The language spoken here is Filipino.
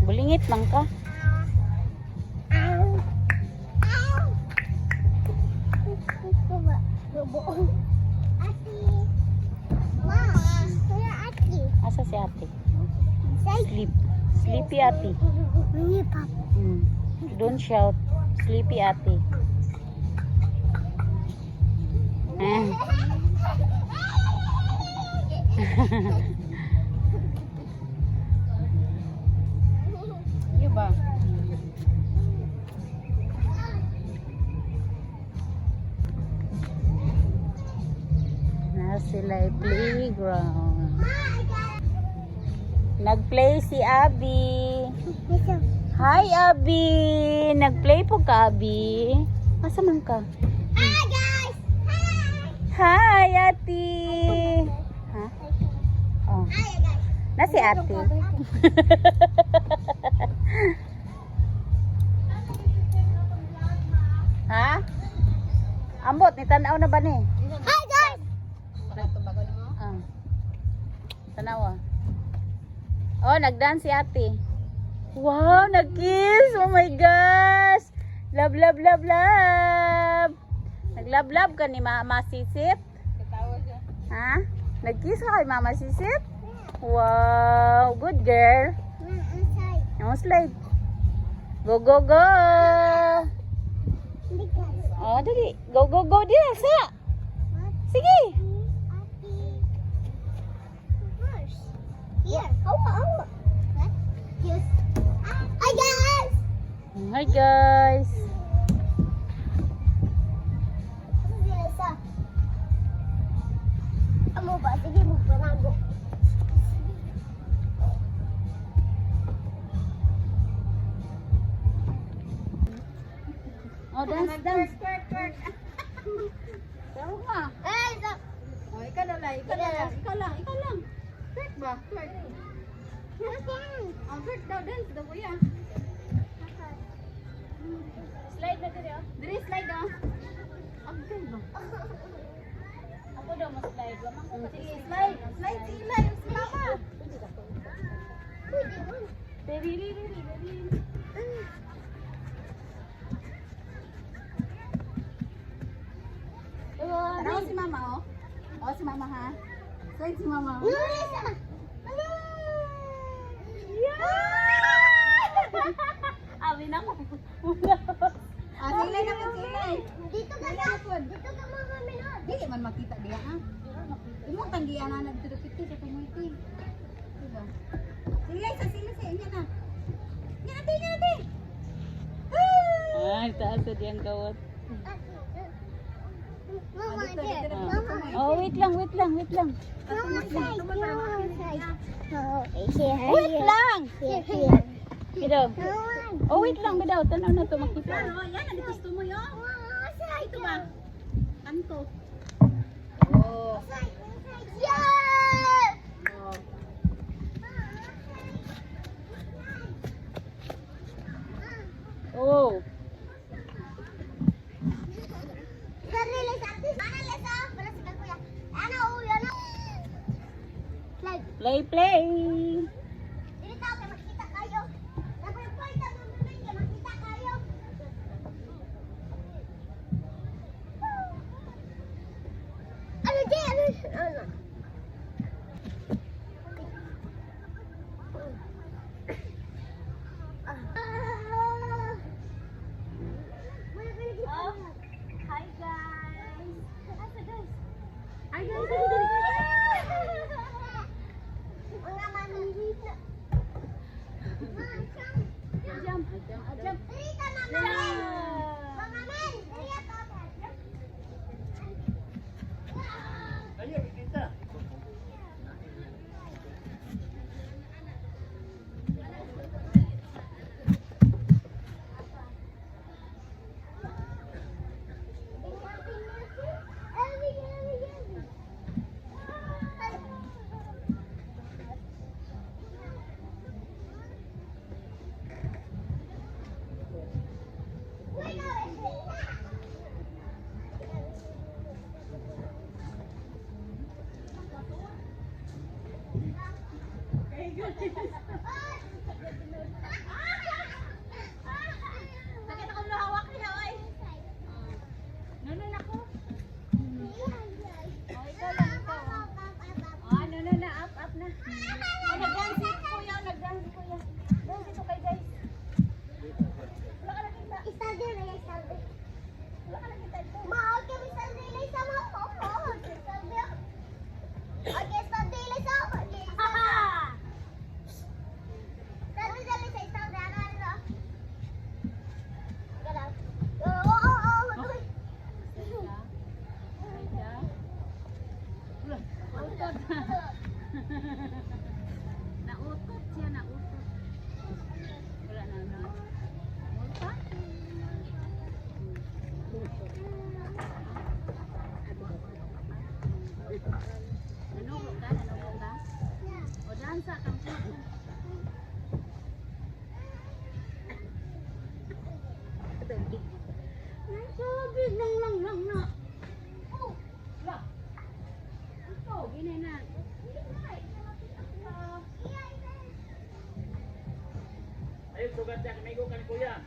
Bulingit man ka. Asa si ate? Sleep. Sleepy ate. Don't shout. Sleepy ate. Iya ba? Na sila playground. Nagplay si Abby. Hi Abby. Nagplay po ka Abby. Asa man ka? Hi guys! Hi ate. Ha? Oh. Hi guys! Na si ate. Ha? Ambot ni tanaw na ba ni? Hi guys! Ah. Tanawa. Oh, nagdance si ate. Wow, nag-kiss. Oh my gosh. Love, love, love, love. Nag-love-love ka ni Mama Sisip? Ha? Nag-kiss ka kay Mama Sisip? Wow, good girl. Yung slide. Go, go, go. Oh, dali. Go, go, go din. Sa. Sige. Here, how? What? Yes. Hi guys! Hi guys. Amo ba? Sige, magpanago. Oh, dance, dance. Pero nga. Eh, Oh, ikaw na lang. Ikaw lang. Twerk ba? Twerk. Oh, twerk daw. Dance daw, kuya. Slide na dito. Diri, slide daw. Okay ba? Ako daw mas slide. Lamang ko Sige, slide. Slide, slide. Si mama. Diri, diri, diri. Tanaw si mama, oh. Oh, si mama, ha? Slide si mama. Abi na ko. Ah, silay na po, silay. Dito ka sa Dito ka mga minod. Dili man makita diya, ha? Imong tanggihan na nagtudupiti sa community. Diba? Silay sa inyo na. Nya ate. Ay, taas sa diyang kawat. Mama, dito, here. dito, Mama. Oh, wait lang. Mama side. Mama side. Oh, here. Wait lang. Here. Bidaw. Mama. Oh, wait lang, bidaw. Tanaw na to makita. Oh, yan, ang gusto mo yun. Mama side. Ito ba? Kanto. Oh. Yeah! Oh. Oh. Sarili sa atin. Ano lesa? Para sa kuya. Ano ulo na? Slide. Play. Dili ta kay makita kayo. Dapat point ang mga kay makita kayo. Ano di? Ano? Hi guys. Asa guys? Ay, guys. Mga manhihit na. Jump. Jump. Dito mama men. Mama men. Dito. Ay, Ansa kang Ang sabi lang na. Oh, la. Ito, ginay na. Ayo sugat yan, may kan kuya.